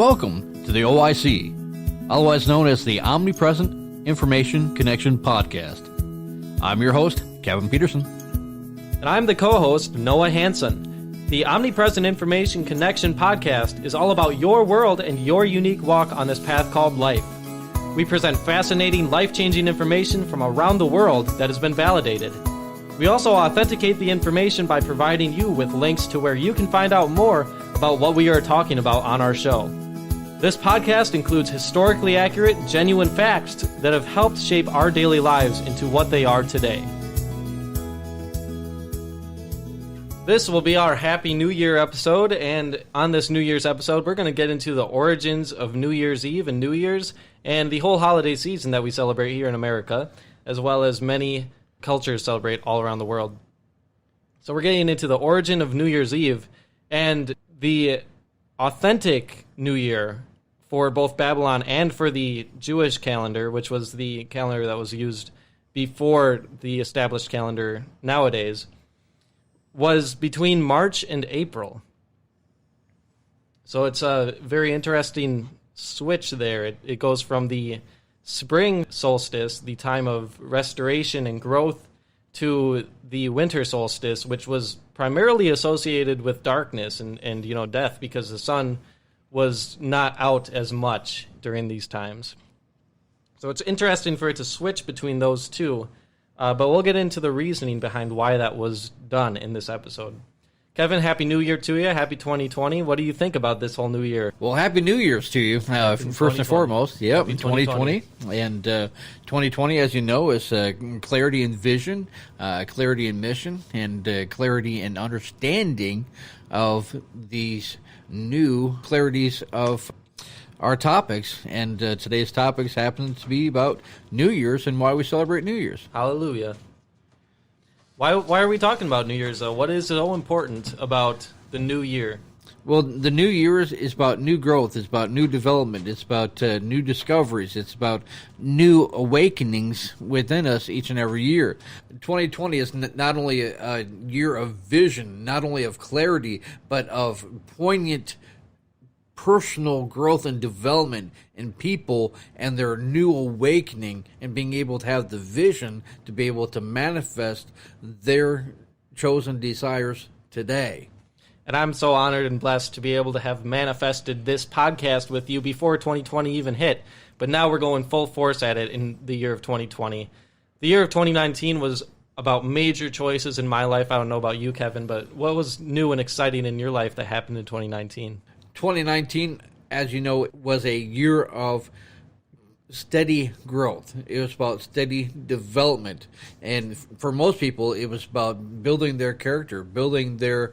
Welcome to the OIC, otherwise known as the Omnipresent Information Connection podcast. I'm your host, Kevin Peterson. And I'm the co-host, Noah Hansen. The Omnipresent Information Connection podcast is all about your world and your unique walk on this path called life. We present fascinating, life-changing information from around the world that has been validated. We also authenticate the information by providing you with links to where you can find out more about what we are talking about on our show. This podcast includes historically accurate, genuine facts that have helped shape our daily lives into what they are today. This will be our Happy New Year episode, and on this New Year's episode, we're going to get into the origins of New Year's Eve and New Year's, and the whole holiday season that we celebrate here in America, as well as many cultures celebrate all around the world. So we're getting into the origin of New Year's Eve, and the authentic New Year for both Babylon and for the Jewish calendar, which was the calendar that was used before the established calendar nowadays, was between March and April. So it's a very interesting switch there. It goes from the spring solstice, the time of restoration and growth, to the winter solstice, which was primarily associated with darkness and death, because the sun was not out as much during these times. So it's interesting for it to switch between those two, but we'll get into the reasoning behind why that was done in this episode. Kevin, Happy New Year to you. Happy 2020. What do you think about this whole new year? Well, Happy New Year's to you, first and foremost. Yep, 2020. And 2020, as you know, is clarity in vision, clarity in mission, and clarity in understanding of these new clarities of our topics. And today's topics happen to be about New Year's and why we celebrate New Year's. Hallelujah. Why are we talking about New Year's, though? What is so important about the new year? Well, the new year is about new growth. It's about new development. It's about new discoveries. It's about new awakenings within us each and every year. 2020 is not only a year of vision, not only of clarity, but of poignant personal growth and development in people and their new awakening and being able to have the vision to be able to manifest their chosen desires today. And I'm so honored and blessed to be able to have manifested this podcast with you before 2020 even hit. But now we're going full force at it in the year of 2020. The year of 2019 was about major choices in my life. I don't know about you, Kevin, but what was new and exciting in your life that happened in 2019? 2019, as you know, was a year of steady growth. It was about steady development. And for most people, it was about building their character, building their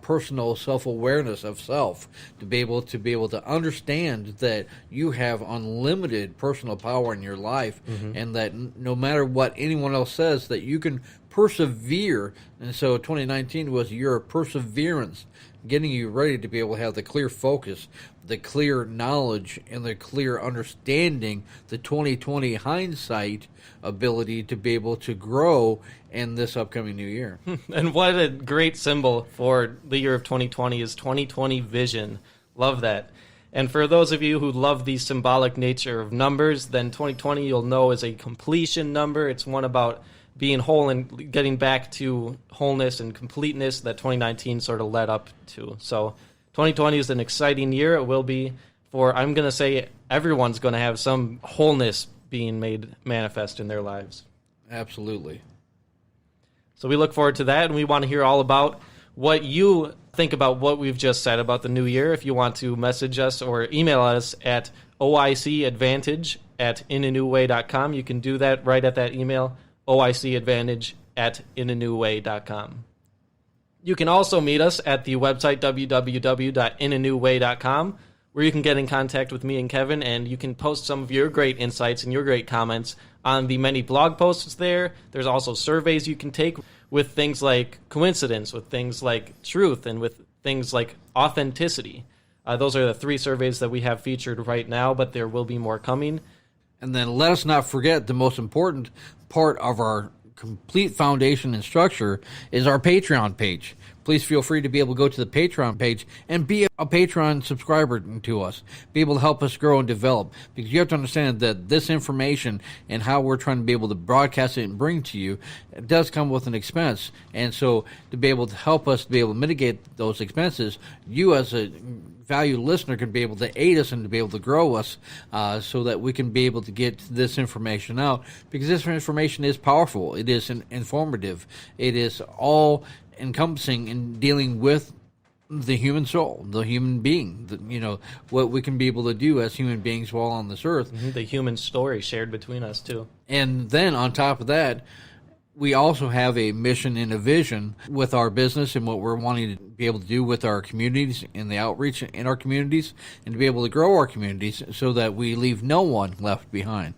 personal self-awareness of self, to be able to understand that you have unlimited personal power in your life, and that no matter what anyone else says, that you can persevere. And so 2019 was a year of perseverance, getting you ready to be able to have the clear focus, the clear knowledge, and the clear understanding, the 2020 hindsight ability to be able to grow in this upcoming new year. And what a great symbol for the year of 2020 is 2020 vision. Love that. And for those of you who love the symbolic nature of numbers, then 2020 you'll know is a completion number. It's one about being whole and getting back to wholeness and completeness that 2019 sort of led up to. So 2020 is an exciting year. It will be for, I'm going to say, everyone's going to have some wholeness being made manifest in their lives. Absolutely. So we look forward to that, and we want to hear all about what you think about what we've just said about the new year. If you want to message us or email us at oicadvantage@inanewway.com, you can do that right at that email, oicadvantage@inanewway.com. You can also meet us at the website www.inanewway.com, where you can get in contact with me and Kevin, and you can post some of your great insights and your great comments on the many blog posts there. There's also surveys you can take with things like coincidence, with things like truth, and with things like authenticity. Those are the 3 surveys that we have featured right now, but there will be more coming. And then let us not forget the most important part of our complete foundation and structure is our Patreon page. please feel free to be able to go to the Patreon page and be a Patreon subscriber to us. Be able to help us grow and develop. Because you have to understand that this information and how we're trying to be able to broadcast it and bring to you, it does come with an expense. And so to be able to help us to be able to mitigate those expenses, you as a valued listener can be able to aid us and to be able to grow us so that we can be able to get this information out, because this information is powerful. It is informative. It is all encompassing in dealing with the human soul, the human being, what we can be able to do as human beings while on this earth. Mm-hmm. The human story shared between us too. And then on top of that, we also have a mission and a vision with our business and what we're wanting to be able to do with our communities and the outreach in our communities, and to be able to grow our communities so that we leave no one left behind.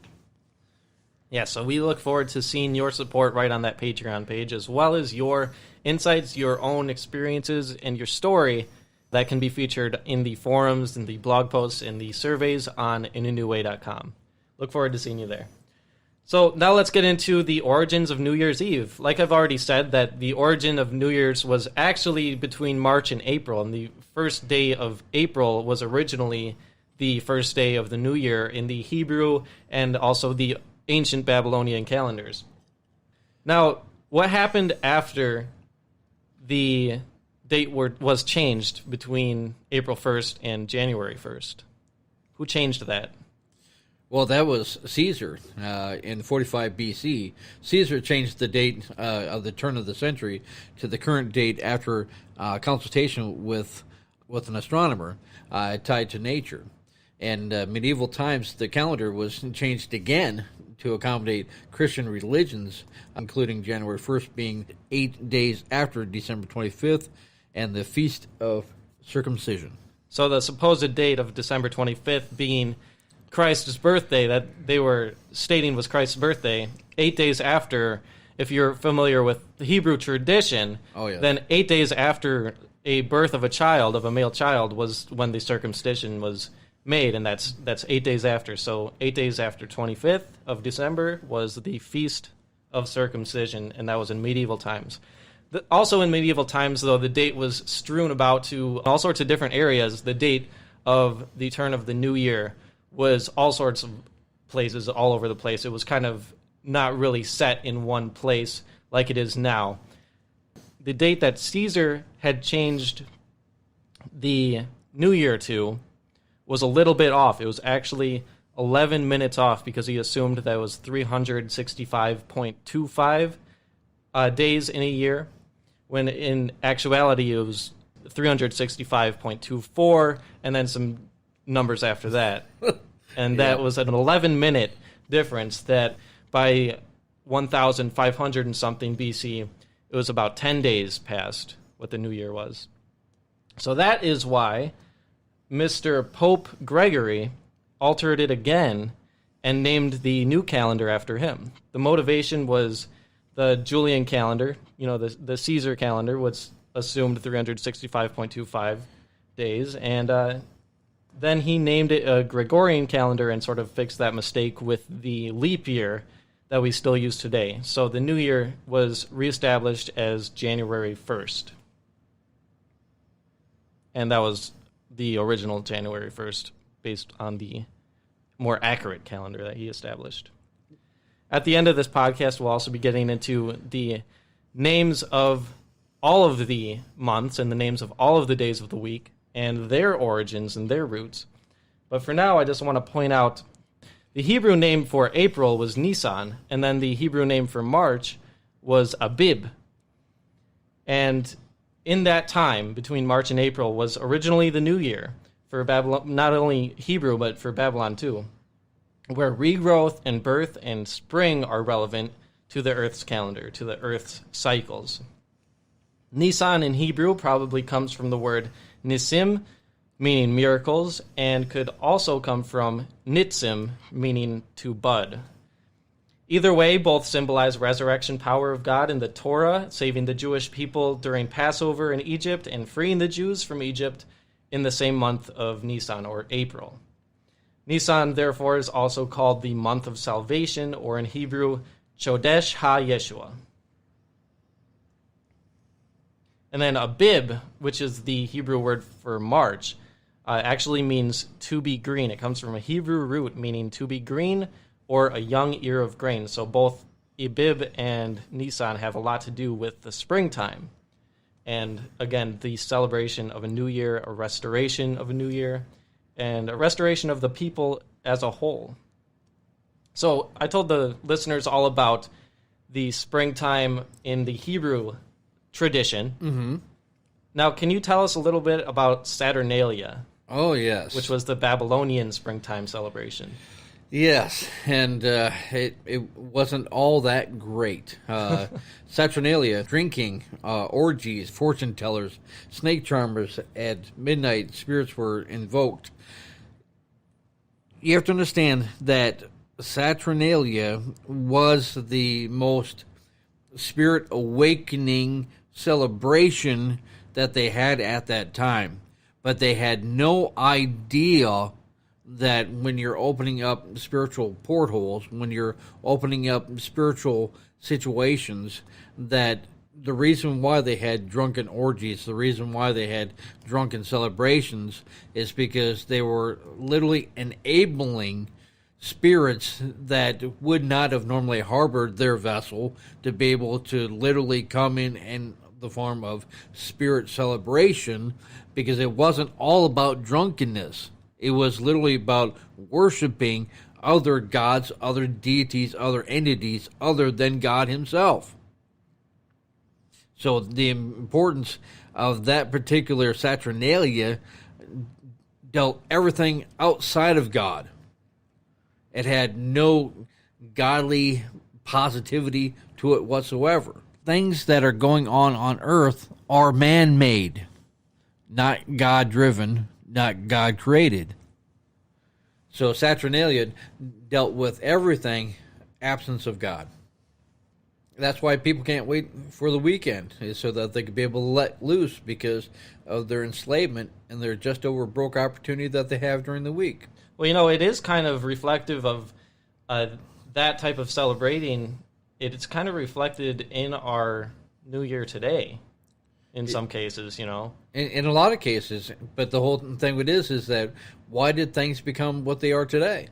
Yeah, so we look forward to seeing your support right on that Patreon page, as well as your insights, your own experiences, and your story that can be featured in the forums, in the blog posts, and the surveys on inanewway.com. Look forward to seeing you there. So now let's get into the origins of New Year's Eve. Like I've already said, that the origin of New Year's was actually between March and April, and the first day of April was originally the first day of the New Year in the Hebrew and also the ancient Babylonian calendars. Now, what happened after the date was changed between April 1st and January 1st? Who changed that? Well, that was Caesar in 45 BC. Caesar changed the date of the turn of the century to the current date after consultation with an astronomer tied to nature. And medieval times, the calendar was changed again to accommodate Christian religions, including January 1st being 8 days after December 25th and the Feast of Circumcision. So the supposed date of December 25th being Christ's birthday, that they were stating was Christ's birthday, 8 days after, if you're familiar with the Hebrew tradition, then 8 days after a birth of a child, of a male child, was when the circumcision was made, and that's 8 days after. So 8 days after 25th of December was the Feast of Circumcision, and that was in medieval times. Also in medieval times, though, the date was strewn about to all sorts of different areas. The date of the turn of the new year was all sorts of places all over the place. It was kind of not really set in one place like it is now. The date that Caesar had changed the New Year to was a little bit off. It was actually 11 minutes off because he assumed that it was 365.25 days in a year, when in actuality it was 365.24, and then some numbers after that. And that was an 11-minute difference that by 1,500 and something BC, it was about 10 days past what the new year was. So that is why Mr. Pope Gregory altered it again and named the new calendar after him. The motivation was the Julian calendar, the Caesar calendar, was assumed 365.25 days, and then he named it a Gregorian calendar and sort of fixed that mistake with the leap year that we still use today. So the new year was reestablished as January 1st. And that was the original January 1st, based on the more accurate calendar that he established. At the end of this podcast, we'll also be getting into the names of all of the months and the names of all of the days of the week and their origins and their roots. But for now, I just want to point out the Hebrew name for April was Nisan, and then the Hebrew name for March was Abib. And in that time, between March and April, was originally the New Year for Babylon, not only Hebrew, but for Babylon too, where regrowth and birth and spring are relevant to the Earth's calendar, to the Earth's cycles. Nisan in Hebrew probably comes from the word Nisim, meaning miracles, and could also come from Nitzim, meaning to bud. Either way, both symbolize resurrection power of God in the Torah, saving the Jewish people during Passover in Egypt and freeing the Jews from Egypt in the same month of Nisan, or April. Nisan, therefore, is also called the month of salvation, or in Hebrew, Chodesh HaYeshua. And then Abib, which is the Hebrew word for March, actually means to be green. It comes from a Hebrew root meaning to be green or a young ear of grain. So both Abib and Nisan have a lot to do with the springtime. And again, the celebration of a new year, a restoration of a new year, and a restoration of the people as a whole. So I told the listeners all about the springtime in the Hebrew tradition. Mm-hmm. Now, can you tell us a little bit about Saturnalia? Oh, yes. Which was the Babylonian springtime celebration. Yes, and it wasn't all that great. Saturnalia, drinking, orgies, fortune tellers, snake charmers at midnight, spirits were invoked. You have to understand that Saturnalia was the most spirit awakening celebration that they had at that time. But they had no idea that when you're opening up spiritual portholes, when you're opening up spiritual situations, that the reason why they had drunken orgies, the reason why they had drunken celebrations, is because they were literally enabling spirits that would not have normally harbored their vessel to be able to literally come in the form of spirit celebration, because it wasn't all about drunkenness. It was literally about worshiping other gods, other deities, other entities other than God himself. So the importance of that particular Saturnalia dealt everything outside of God. It had no godly positivity to it whatsoever. Things that are going on earth are man-made, not God-driven, not God-created. So Saturnalia dealt with everything absence of God. That's why people can't wait for the weekend, is so that they could be able to let loose because of their enslavement and their just over broke opportunity that they have during the week. Well, it is kind of reflective of that type of celebrating. It's kind of reflected in our New Year today, in some cases, In a lot of cases, but the whole thing with it is that why did things become what they are today?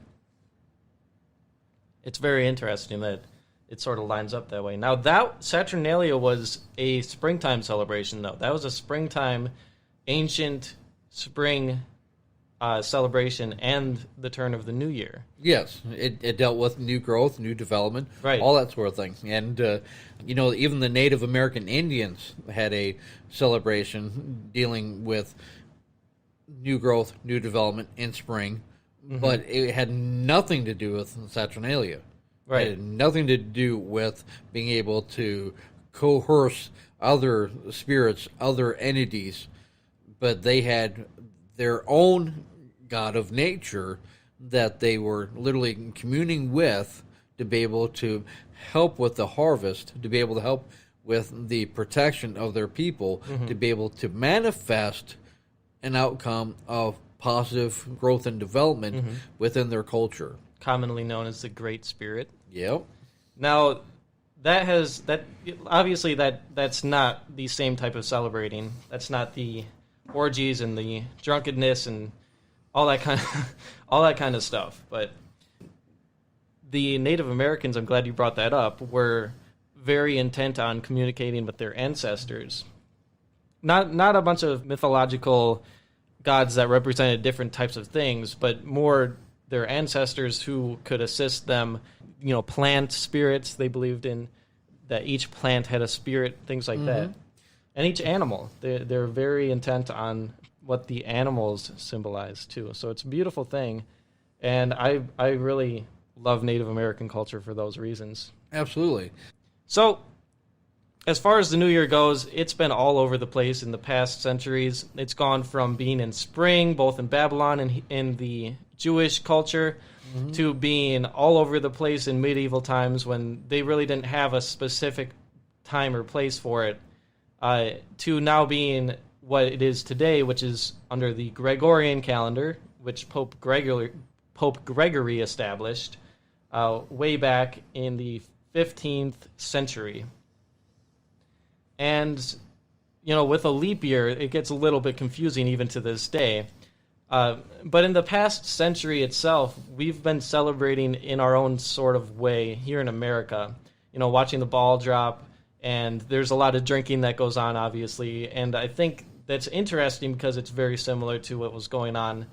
It's very interesting that it sort of lines up that way. Now, that Saturnalia was a springtime celebration, though. That was a springtime, ancient spring celebration and the turn of the new year. Yes, it dealt with new growth, new development, right, all that sort of thing. And, even the Native American Indians had a celebration dealing with new growth, new development in spring, but it had nothing to do with Saturnalia. Right. It had nothing to do with being able to coerce other spirits, other entities, but they had their own God of nature that they were literally communing with to be able to help with the harvest, to be able to help with the protection of their people, to be able to manifest an outcome of positive growth and development within their culture. Commonly known as the Great Spirit. Yep. Now, obviously that's not the same type of celebrating. That's not the orgies and the drunkenness and all that kind of stuff. But the Native Americans, I'm glad you brought that up, were very intent on communicating with their ancestors. Not a bunch of mythological gods that represented different types of things, but more their ancestors who could assist them. Plant spirits, they believed in that each plant had a spirit, things like that. And each animal, they're very intent on what the animals symbolize too. So it's a beautiful thing, and I really love Native American culture for those reasons. Absolutely. So as far as the New Year goes, it's been all over the place in the past centuries. It's gone from being in spring, both in Babylon and in the Jewish culture, to being all over the place in medieval times when they really didn't have a specific time or place for it, to now being what it is today, which is under the Gregorian calendar, which Pope Gregory established way back in the 15th century. And, with a leap year, it gets a little bit confusing even to this day. But in the past century itself, we've been celebrating in our own sort of way here in America. Watching the ball drop, and there's a lot of drinking that goes on, obviously. And I think that's interesting because it's very similar to what was going on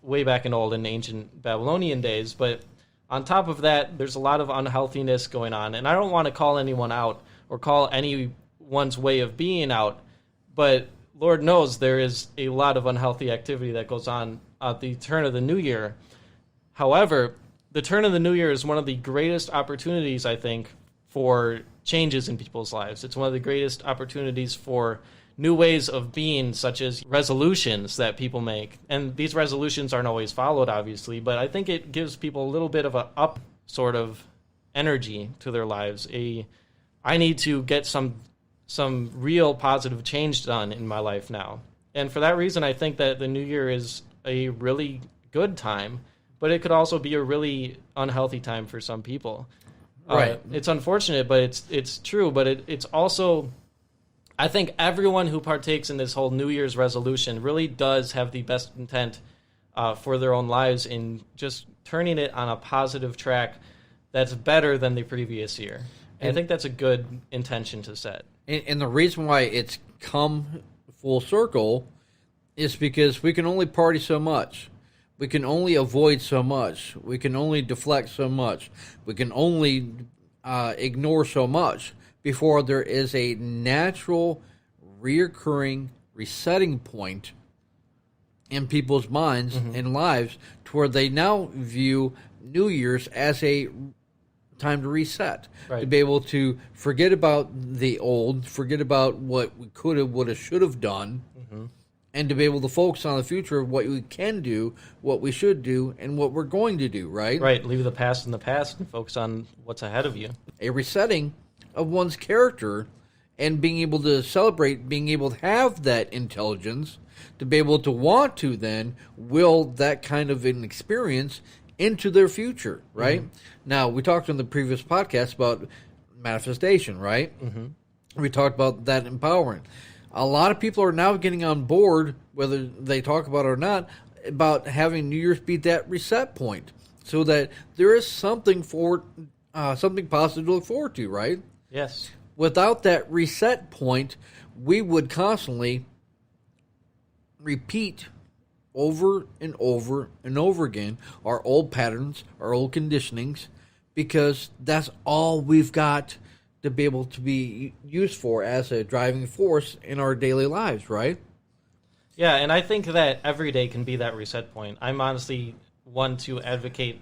way back in old and ancient Babylonian days. But on top of that, there's a lot of unhealthiness going on. And I don't want to call anyone out or call anyone's way of being out, but Lord knows there is a lot of unhealthy activity that goes on at the turn of the new year. However, the turn of the new year is one of the greatest opportunities, I think, for changes in people's lives. It's one of the greatest opportunities for new ways of being, such as resolutions that people make. And these resolutions aren't always followed, obviously, but I think it gives people a little bit of a up sort of energy to their lives. I need to get some real positive change done in my life now. And for that reason, I think that the new year is a really good time, but it could also be a really unhealthy time for some people. Right. It's unfortunate, but it's true. But it's also, I think everyone who partakes in this whole New Year's resolution really does have the best intent for their own lives in just turning it on a positive track that's better than the previous year. And I think that's a good intention to set. And the reason why it's come full circle is because we can only party so much. We can only avoid so much. We can only deflect so much. We can only ignore so much before there is a natural, reoccurring resetting point in people's minds and lives to where they now view New Year's as a time to reset, right. To be able to forget about the old, forget about what we could have, would have, should have done, and to be able to focus on the future of what we can do, what we should do, and what we're going to do, right? Right, leave the past in the past and focus on what's ahead of you. A resetting of one's character and being able to celebrate, being able to have that intelligence, to be able to want to then will that kind of an experience into their future, right? Now, we talked on the previous podcast about manifestation, right? We talked about that empowering. A lot of people are now getting on board, whether they talk about it or not, about having New Year's be that reset point, so that there is something something positive to look forward to, right? Yes. Without that reset point, we would constantly repeat over and over and over again our old patterns, our old conditionings, because that's all we've got to be able to be used for as a driving force in our daily lives, right? Yeah, and I think that every day can be that reset point. I'm honestly one to advocate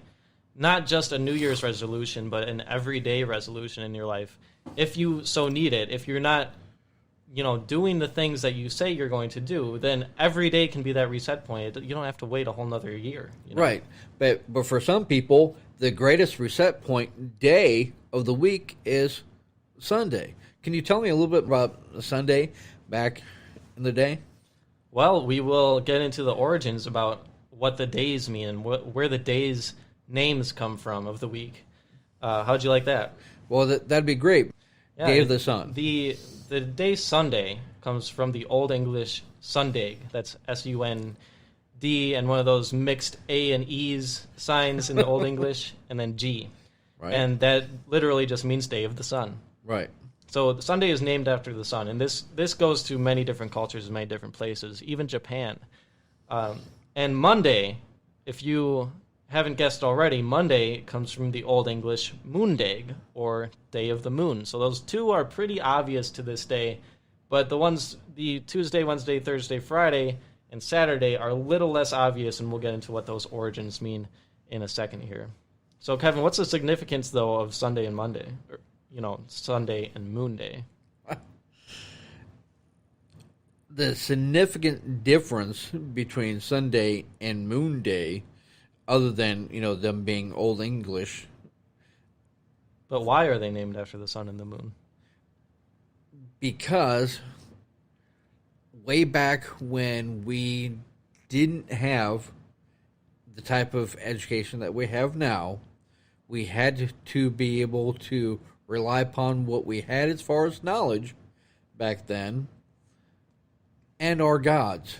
not just a New Year's resolution, but an everyday resolution in your life, if you so need it. If you're not, doing the things that you say you're going to do, then every day can be that reset point. You don't have to wait a whole nother year. Right. But for some people, the greatest reset point day of the week is Sunday. Can you tell me a little bit about Sunday back in the day? Well, we will get into the origins about what the days mean and where the days' names come from of the week. How'd you like that? Well, that'd be great. Yeah, Day of the sun. The day Sunday comes from the Old English Sundag. That's S-U-N-D, and one of those mixed A and E's signs in the Old English, and then G. Right. And that literally just means day of the sun. Right. So Sunday is named after the sun, and this goes to many different cultures in many different places, even Japan. And Monday, if you haven't guessed already, Monday comes from the Old English Moondag, or Day of the Moon. So those two are pretty obvious to this day, but the Tuesday, Wednesday, Thursday, Friday, and Saturday are a little less obvious, and we'll get into what those origins mean in a second here. So, Kevin, what's the significance, though, of Sunday and Monday? Or, Sunday and Moon Day? The significant difference between Sunday and Moon Day, other than, them being Old English. But why are they named after the sun and the moon? Because way back when we didn't have the type of education that we have now, we had to be able to rely upon what we had as far as knowledge back then and our gods.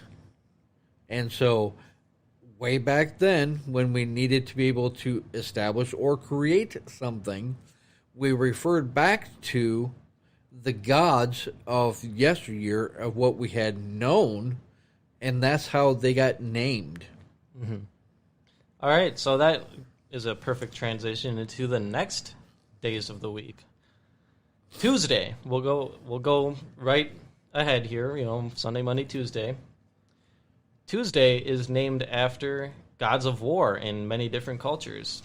And so, way back then, when we needed to be able to establish or create something, we referred back to the gods of yesteryear, of what we had known, and that's how they got named. Mm-hmm. All right, so that is a perfect transition into the next days of the week. Tuesday, we'll go right ahead here, Sunday, Monday, Tuesday. Tuesday is named after gods of war in many different cultures.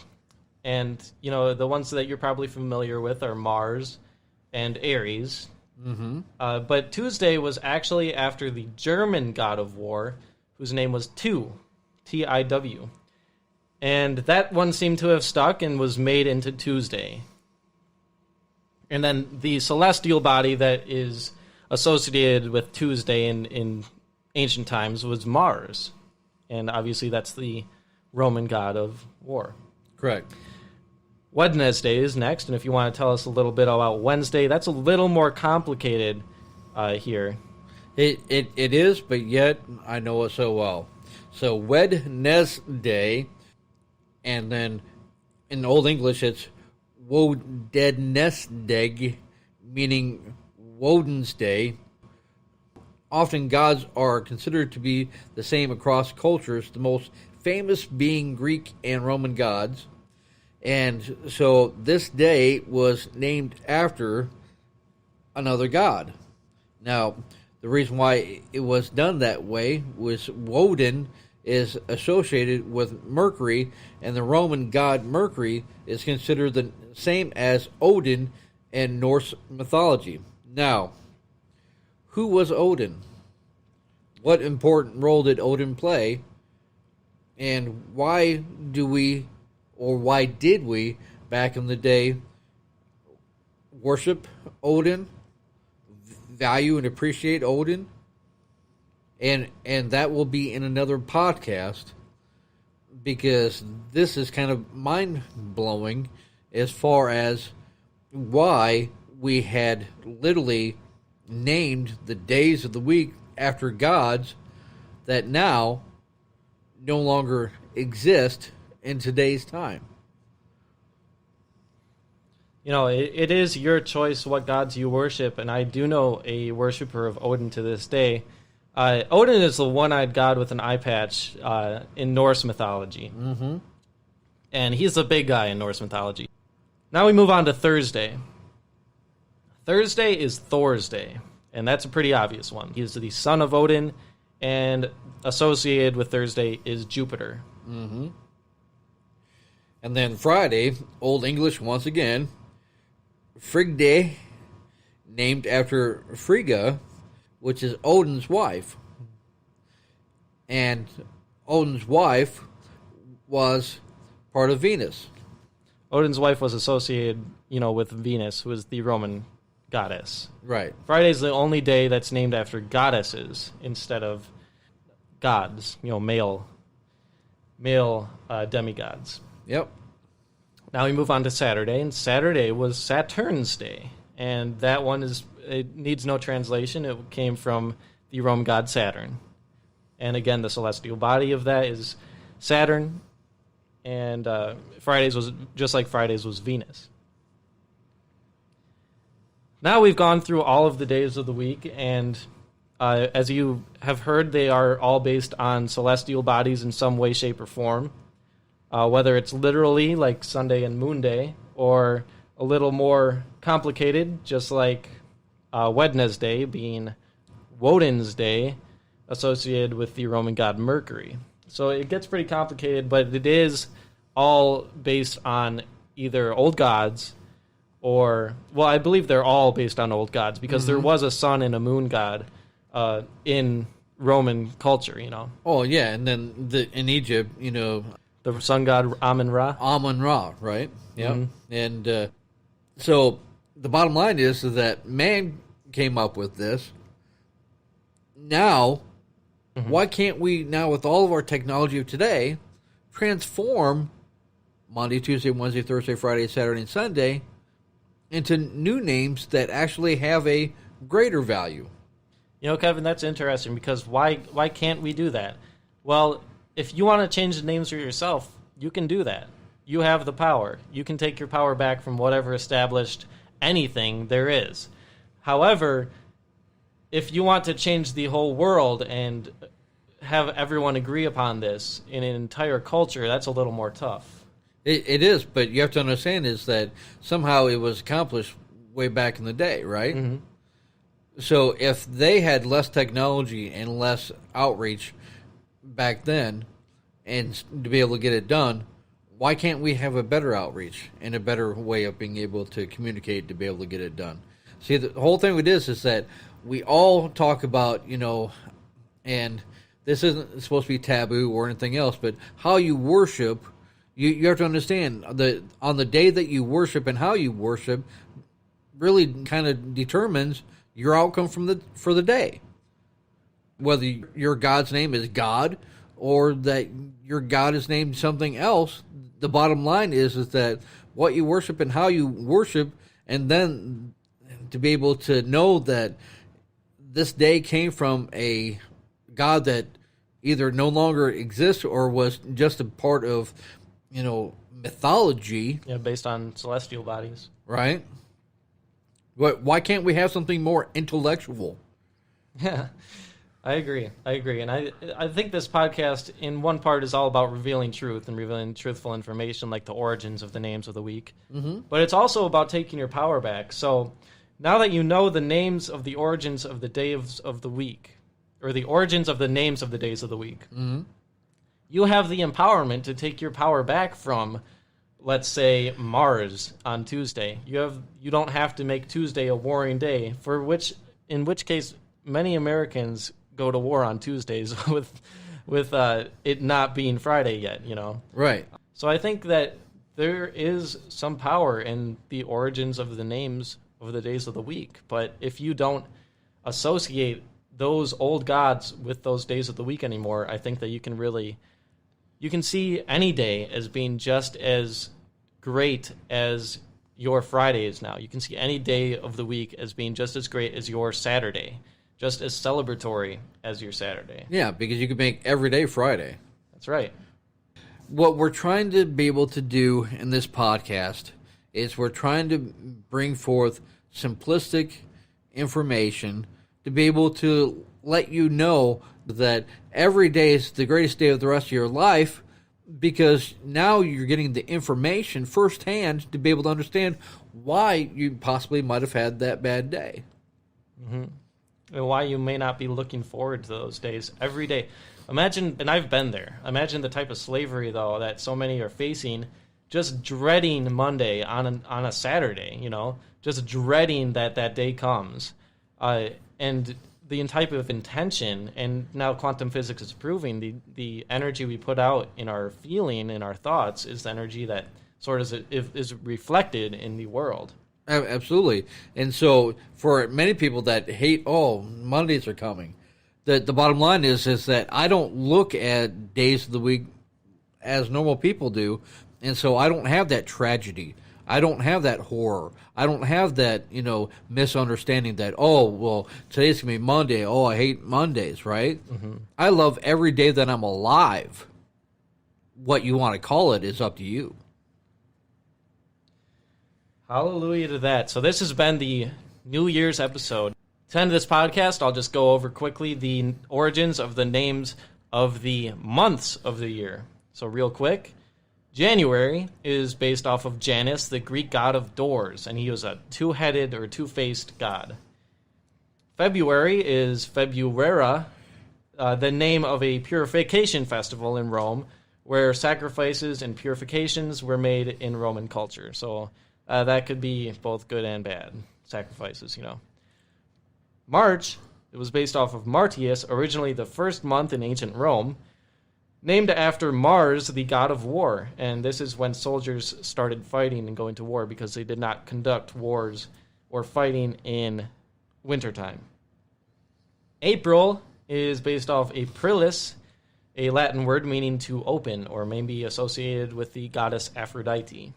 And, the ones that you're probably familiar with are Mars and Ares. Mm-hmm. But Tuesday was actually after the German god of war, whose name was Tiw. And that one seemed to have stuck and was made into Tuesday. And then the celestial body that is associated with Tuesday in ancient times was Mars. And obviously that's the Roman god of war. Correct. Wednesday is next, and if you want to tell us a little bit about Wednesday, that's a little more complicated here. It is, but yet I know it so well. So Wednesday, and then in Old English it's Wodennesdag, meaning Woden's Day. Often gods are considered to be the same across cultures, the most famous being Greek and Roman gods. And so this day was named after another god. Now, the reason why it was done that way was Woden is associated with Mercury, and the Roman god Mercury is considered the same as Odin in Norse mythology. Now, who was Odin? What important role did Odin play? And why did we, back in the day, worship Odin, value and appreciate Odin? And that will be in another podcast, because this is kind of mind-blowing as far as why we had literally named the days of the week after gods that now no longer exist in today's time. It is your choice what gods you worship, and I do know a worshiper of Odin to this day. Odin is the one-eyed god with an eye patch in Norse mythology. Mm-hmm. And he's the big guy in Norse mythology. Now we move on to Thursday. Thursday is Thor's Day, and that's a pretty obvious one. He's the son of Odin, and associated with Thursday is Jupiter. Mm-hmm. And then Friday, Old English once again, Frigde, named after Frigga, which is Odin's wife. And Odin's wife was part of Venus. Odin's wife was associated, with Venus, who is the Roman goddess. Right. Friday's the only day that's named after goddesses instead of gods, male demigods. Yep. Now we move on to Saturday, and Saturday was Saturn's Day. And that one it needs no translation. It came from the Roman god Saturn. And again, the celestial body of that is Saturn. And Fridays was, just like Fridays was Venus. Now we've gone through all of the days of the week, and as you have heard, they are all based on celestial bodies in some way, shape, or form. Whether it's literally like Sunday and Moon Day, or a little more complicated, just like Wednesday being Woden's Day, associated with the Roman god Mercury. So it gets pretty complicated, but it is all based on either old gods or, well, I believe they're all based on old gods, because there was a sun and a moon god in Roman culture, Oh, yeah, and then in Egypt, the sun god Amun-Ra. Amun-Ra, right? Yep. Mm-hmm. And so the bottom line is that man came up with this. Now, why can't we now, with all of our technology of today, transform Monday, Tuesday, Wednesday, Thursday, Friday, Saturday, and Sunday into new names that actually have a greater value? You know, Kevin, that's interesting because why can't we do that? Well, if you want to change the names for yourself, you can do that. You have the power. You can take your power back from whatever established anything there is. However, if you want to change the whole world and have everyone agree upon this in an entire culture, that's a little more tough. It is, but you have to understand is that somehow it was accomplished way back in the day, right? Mm-hmm. So if they had less technology and less outreach back then and to be able to get it done, why can't we have a better outreach and a better way of being able to communicate to be able to get it done? See, the whole thing with this is that we all talk about, and this isn't supposed to be taboo or anything else, but how you worship, you have to understand that on the day that you worship and how you worship really kind of determines your outcome for the day. Whether your God's name is God or that your God is named something else, the bottom line is that what you worship and how you worship, and then to be able to know that this day came from a God that either no longer exists or was just a part of, mythology. Yeah, based on celestial bodies. Right? But why can't we have something more intellectual? Yeah, I agree. And I think this podcast, in one part, is all about revealing truth and revealing truthful information, like the origins of the names of the week. Mm-hmm. But it's also about taking your power back. So now that you know the names of the origins of the days of the week, or the origins of the names of the days of the week, mm-hmm. you have the empowerment to take your power back from, let's say, Mars on Tuesday. You don't have to make Tuesday a warring day, in which case many Americans go to war on Tuesdays with it not being Friday yet, Right. So I think that there is some power in the origins of the names of the days of the week. But if you don't associate those old gods with those days of the week anymore, I think that you can see any day as being just as great as your Friday is now. You can see any day of the week as being just as great as your Saturday, just as celebratory as your Saturday. Yeah, because you can make every day Friday. That's right. What we're trying to be able to do in this podcast is we're trying to bring forth simplistic information to be able to let you know that every day is the greatest day of the rest of your life, because now you're getting the information firsthand to be able to understand why you possibly might have had that bad day. Mm-hmm. And why you may not be looking forward to those days every day. Imagine, and I've been there, imagine the type of slavery, though, that so many are facing, just dreading Monday on a Saturday, just dreading that day comes. And the type of intention, and now quantum physics is proving, the energy we put out in our feeling, in our thoughts, is the energy that sort of is reflected in the world. Absolutely. And so for many people that hate, Mondays are coming, the bottom line is that I don't look at days of the week as normal people do, and so I don't have that tragedy. I don't have that horror. I don't have that, misunderstanding that, today's going to be Monday. Oh, I hate Mondays, right? Mm-hmm. I love every day that I'm alive. What you want to call it is up to you. Hallelujah to that. So this has been the New Year's episode. To end this podcast, I'll just go over quickly the origins of the names of the months of the year. So real quick, January is based off of Janus, the Greek god of doors, and he was a two-headed or two-faced god. February is Februara, the name of a purification festival in Rome, where sacrifices and purifications were made in Roman culture. So that could be both good and bad sacrifices, March, it was based off of Martius, originally the first month in ancient Rome, named after Mars, the god of war. And this is when soldiers started fighting and going to war because they did not conduct wars or fighting in wintertime. April is based off Aprilis, a Latin word meaning to open, or may be associated with the goddess Aphrodite.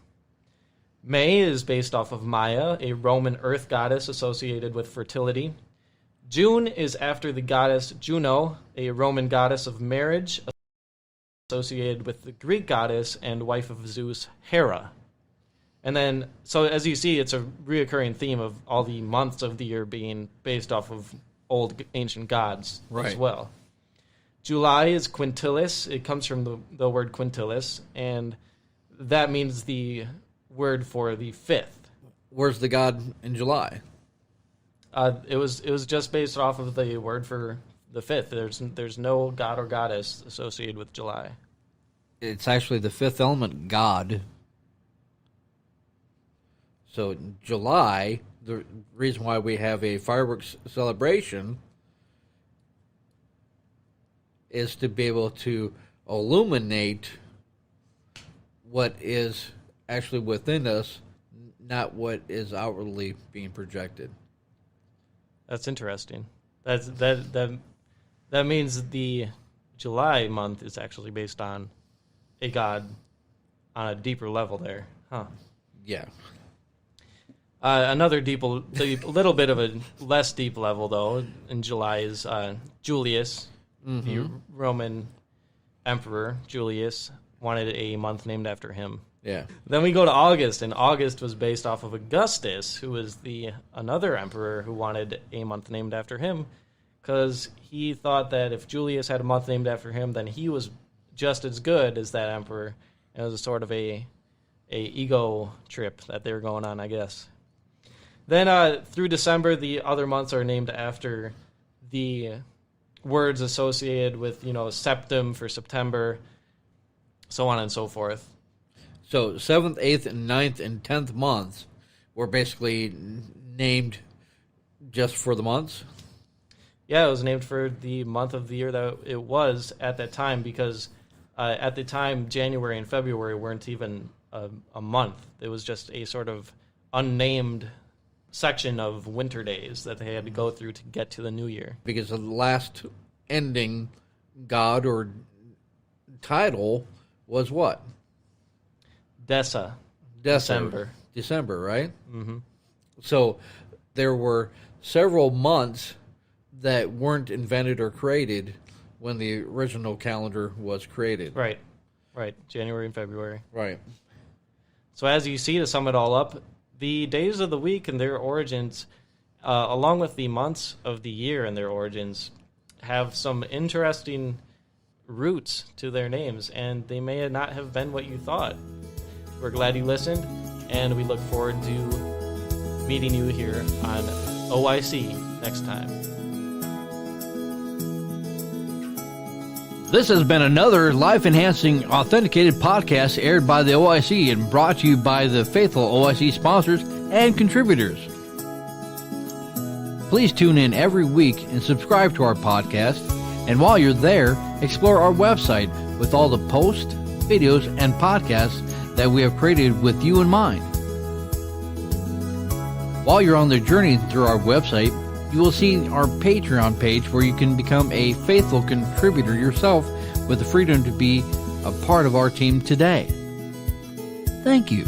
May is based off of Maya, a Roman earth goddess associated with fertility. June is after the goddess Juno, a Roman goddess of marriage associated with the Greek goddess and wife of Zeus, Hera. And then, so as you see, it's a reoccurring theme of all the months of the year being based off of old ancient gods as well. July is Quintilis. It comes from the word Quintilis, and that means the word for the fifth. Where's the god in July? It was just based off of the word for the fifth. There's no god or goddess associated with July. It's actually the fifth element, God. So July, the reason why we have a fireworks celebration is to be able to illuminate what is actually within us, not what is outwardly being projected. That's interesting. That means the July month is actually based on a god on a deeper level there, huh? Yeah. Another little bit of a less deep level, though, in July is Julius, the Roman emperor. Julius wanted a month named after him. Yeah. Then we go to August, and August was based off of Augustus, who was another emperor who wanted a month named after him, because he thought that if Julius had a month named after him, then he was just as good as that emperor. It was a sort of a ego trip that they were going on, I guess. Then through December, the other months are named after the words associated with, septem for September, so on and so forth. So 7th, 8th, and 9th, and 10th months were basically named just for the months? Yeah, it was named for the month of the year that it was at that time, because at the time, January and February weren't even a month. It was just a sort of unnamed section of winter days that they had to go through to get to the new year. Because the last ending god or title was what? December, right? Mm-hmm. So there were several months that weren't invented or created when the original calendar was created. Right. January and February. Right. So as you see, to sum it all up, the days of the week and their origins, along with the months of the year and their origins, have some interesting roots to their names, and they may not have been what you thought. We're glad you listened, and we look forward to meeting you here on OIC next time. This has been another life-enhancing, authenticated podcast aired by the OIC and brought to you by the faithful OIC sponsors and contributors. Please tune in every week and subscribe to our podcast. And while you're there, explore our website with all the posts, videos, and podcasts that we have created with you in mind. While you're on the journey through our website, you will see our Patreon page where you can become a faithful contributor yourself with the freedom to be a part of our team today. Thank you.